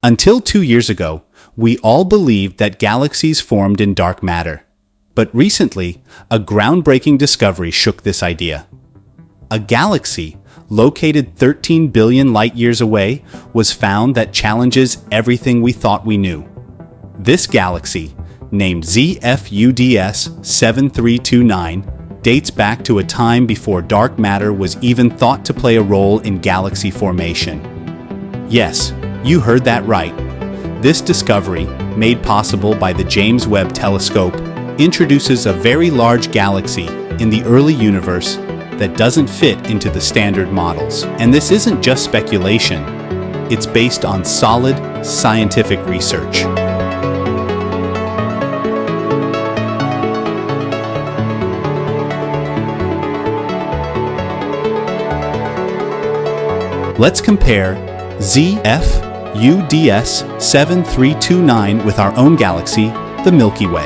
Until 2 years ago, we all believed that galaxies formed in dark matter. But recently, a groundbreaking discovery shook this idea. A galaxy, located 13 billion light-years away, was found that challenges everything we thought we knew. This galaxy, named ZFUDS 7329, dates back to a time before dark matter was even thought to play a role in galaxy formation. Yes, you heard that right. This discovery, made possible by the James Webb Telescope, introduces a very large galaxy in the early universe that doesn't fit into the standard models. And this isn't just speculation. It's based on solid scientific research. Let's compare ZFUDS 7329 with our own galaxy, the Milky Way.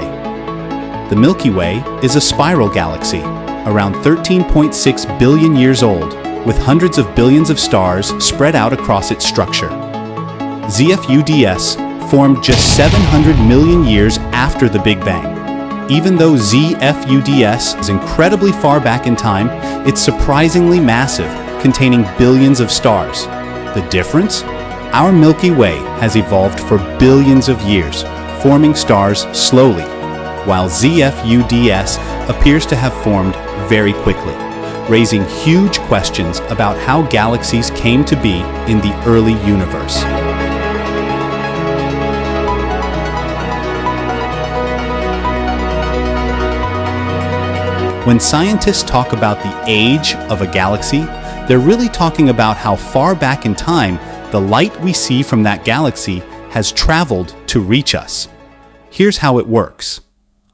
The Milky Way is a spiral galaxy, around 13.6 billion years old, with hundreds of billions of stars spread out across its structure. ZFUDS formed just 700 million years after the Big Bang. Even though ZFUDS is incredibly far back in time, it's surprisingly massive, containing billions of stars. The difference? Our Milky Way has evolved for billions of years, forming stars slowly, while ZFUDS appears to have formed very quickly, raising huge questions about how galaxies came to be in the early universe. When scientists talk about the age of a galaxy, they're really talking about how far back in time the light we see from that galaxy has traveled to reach us. Here's how it works.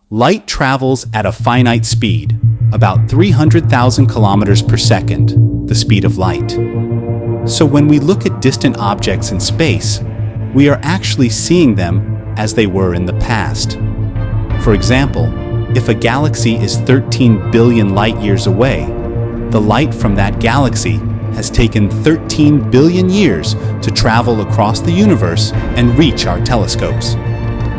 Light travels at a finite speed, about 300,000 kilometers per second, the speed of light. So when we look at distant objects in space, we are actually seeing them as they were in the past. For example, if a galaxy is 13 billion light-years away, the light from that galaxy has taken 13 billion years to travel across the universe and reach our telescopes.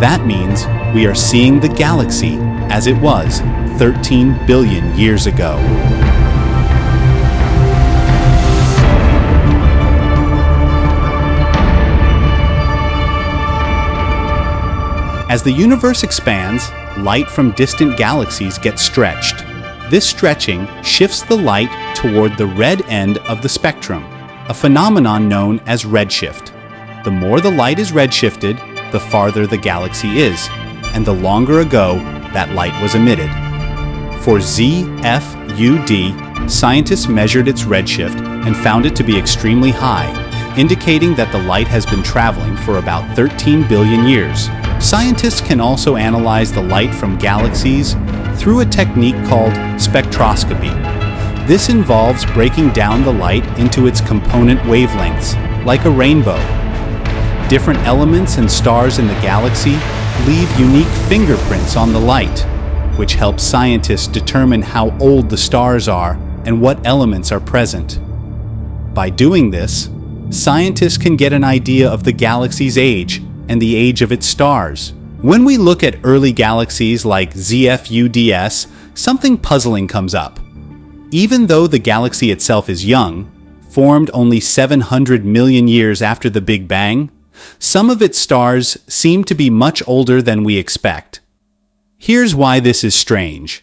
That means we are seeing the galaxy as it was 13 billion years ago. As the universe expands, light from distant galaxies gets stretched. This stretching shifts the light toward the red end of the spectrum, a phenomenon known as redshift. The more the light is redshifted, the farther the galaxy is, and the longer ago that light was emitted. For ZFUD, scientists measured its redshift and found it to be extremely high, indicating that the light has been traveling for about 13 billion years. Scientists can also analyze the light from galaxies through a technique called spectroscopy. This involves breaking down the light into its component wavelengths, like a rainbow. Different elements and stars in the galaxy leave unique fingerprints on the light, which helps scientists determine how old the stars are and what elements are present. By doing this, scientists can get an idea of the galaxy's age and the age of its stars. When we look at early galaxies like ZFUDS, something puzzling comes up. Even though the galaxy itself is young, formed only 700 million years after the Big Bang, some of its stars seem to be much older than we expect. Here's why this is strange.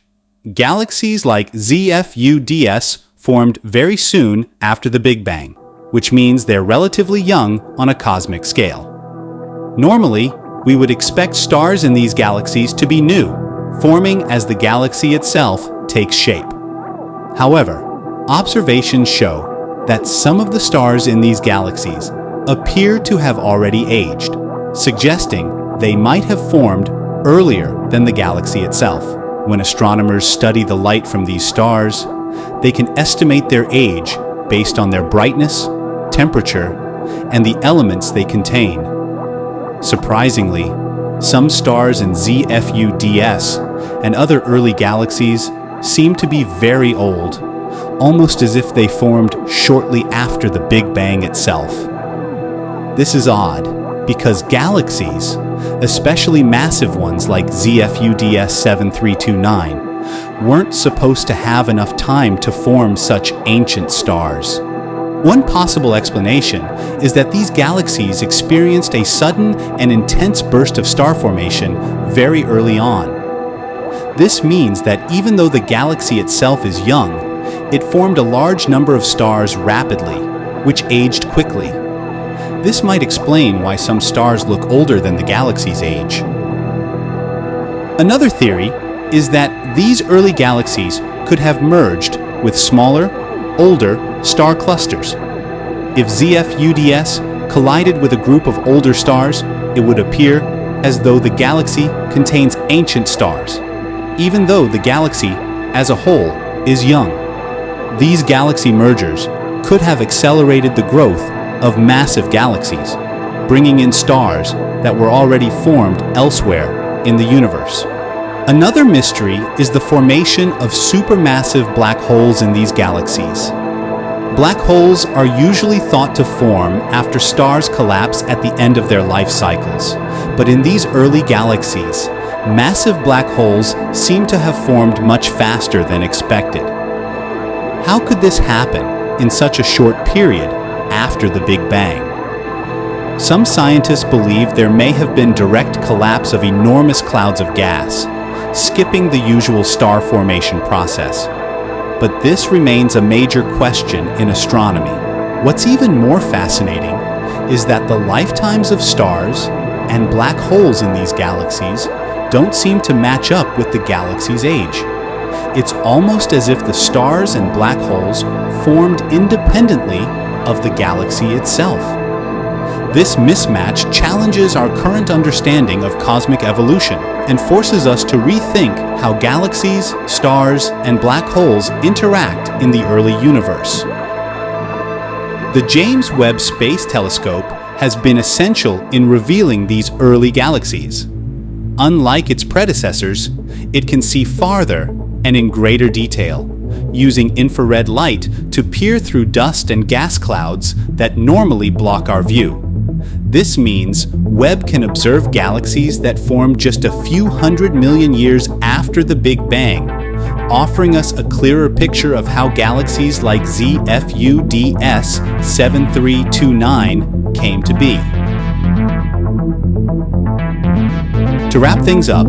Galaxies like ZFUDS formed very soon after the Big Bang, which means they're relatively young on a cosmic scale. Normally, we would expect stars in these galaxies to be new, forming as the galaxy itself takes shape. However, observations show that some of the stars in these galaxies appear to have already aged, suggesting they might have formed earlier than the galaxy itself. When astronomers study the light from these stars, they can estimate their age based on their brightness, temperature, and the elements they contain. Surprisingly, some stars in ZFUDS and other early galaxies seem to be very old, almost as if they formed shortly after the Big Bang itself. This is odd, because galaxies, especially massive ones like ZFUDS 7329, weren't supposed to have enough time to form such ancient stars. One possible explanation is that these galaxies experienced a sudden and intense burst of star formation very early on. This means that even though the galaxy itself is young, it formed a large number of stars rapidly, which aged quickly. This might explain why some stars look older than the galaxy's age. Another theory is that these early galaxies could have merged with smaller, older star clusters. If ZFUDS collided with a group of older stars, it would appear as though the galaxy contains ancient stars, even though the galaxy as a whole is young. These galaxy mergers could have accelerated the growth of massive galaxies, bringing in stars that were already formed elsewhere in the universe. Another mystery is the formation of supermassive black holes in these galaxies. Black holes are usually thought to form after stars collapse at the end of their life cycles, but in these early galaxies, massive black holes seem to have formed much faster than expected. How could this happen in such a short period after the Big Bang? Some scientists believe there may have been direct collapse of enormous clouds of gas, skipping the usual star formation process. But this remains a major question in astronomy. What's even more fascinating is that the lifetimes of stars and black holes in these galaxies don't seem to match up with the galaxy's age. It's almost as if the stars and black holes formed independently of the galaxy itself. This mismatch challenges our current understanding of cosmic evolution and forces us to rethink how galaxies, stars, and black holes interact in the early universe. The James Webb Space Telescope has been essential in revealing these early galaxies. Unlike its predecessors, it can see farther and in greater detail, using infrared light to peer through dust and gas clouds that normally block our view. This means Webb can observe galaxies that formed just a few 100 million years after the Big Bang, offering us a clearer picture of how galaxies like ZFUDS 7329 came to be. To wrap things up,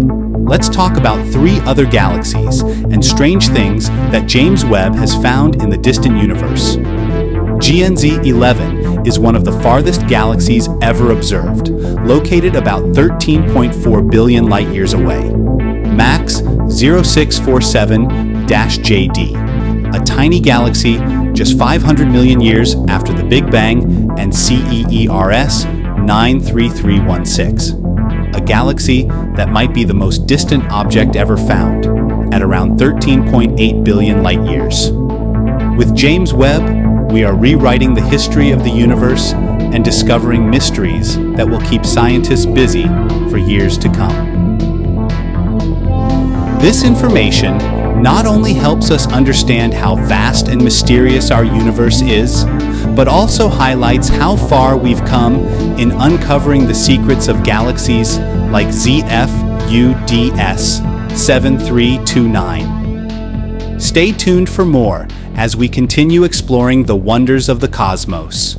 let's talk about 3 other galaxies and strange things that James Webb has found in the distant universe. GNZ 11 is one of the farthest galaxies ever observed, located about 13.4 billion light-years away. MAX 0647-JD, a tiny galaxy just 500 million years after the Big Bang, and CEERS 93316, a galaxy that might be the most distant object ever found, at around 13.8 billion light-years. With James Webb, we are rewriting the history of the universe and discovering mysteries that will keep scientists busy for years to come. This information not only helps us understand how vast and mysterious our universe is, but also highlights how far we've come in uncovering the secrets of galaxies like ZFUDS 7329. Stay tuned for more as we continue exploring the wonders of the cosmos.